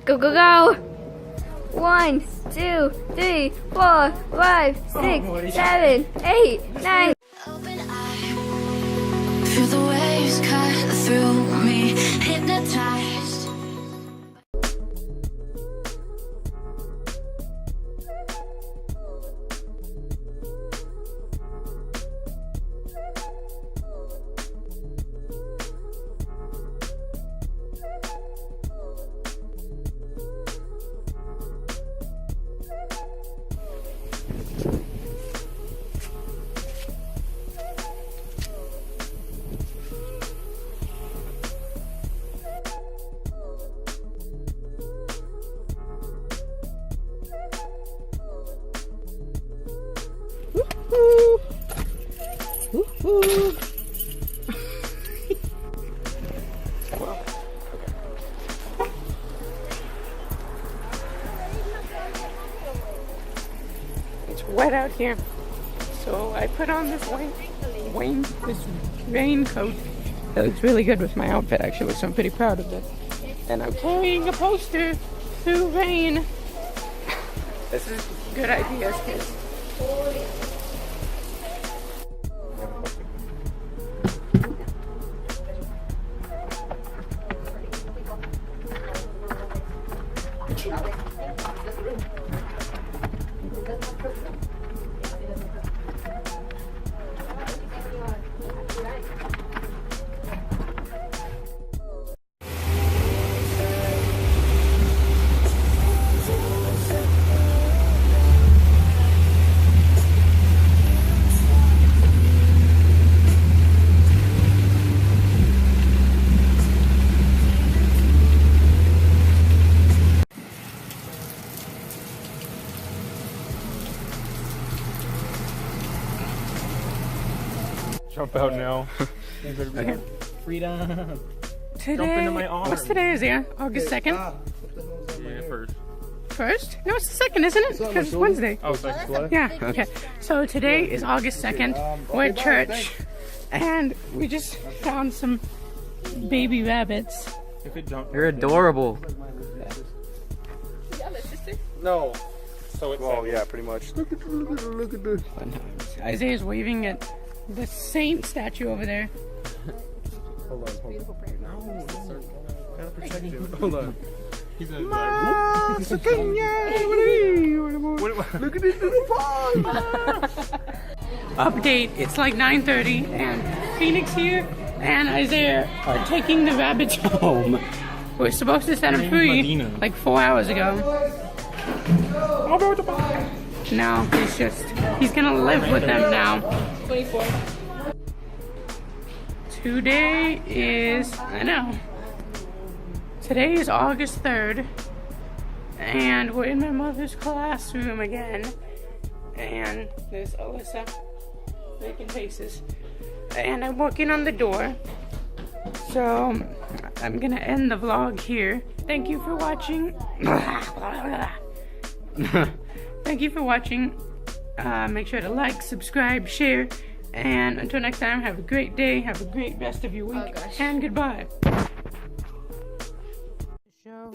Go, go, go. 1, 2, 3, 4, 5, 6, 7, 8, 9. Open eye, feel the waves cut through me, hypnotized. It's wet out here, so I put on this raincoat. It looks really good with my outfit, actually, so I'm pretty proud of it. And I'm carrying a poster through rain. This is a good idea, kids. Jump out now. Okay. Freedom. Today, Jump into my arms. what's today, Isaiah? August 2nd? Yeah, first. First? No, it's the 2nd, isn't it? Because it's Wednesday. Oh, thanks, what? Yeah, okay. So today is August 2nd. We're at church. And we just found some baby rabbits. If it jump. You're adorable. No. So it's yeah, pretty much. Look at this. Isaiah's waving at the saint statue over there. Hold on. No, gotta protect him. Hold on. He's a look at this little pond. Update, it's like 9:30 and Phoenix here and Isaiah are taking the rabbits home. We're supposed to set them free Medina. like 4 hours ago. No, he's gonna live with them now. 24. Today is August 3rd, and we're in my mother's classroom again. And there's Alyssa making faces. And I'm working on the door. So I'm gonna end the vlog here. Thank you for watching. Thank you for watching. Make sure to like, subscribe, share, and until next time, have a great day, have a great rest of your week, and goodbye. Show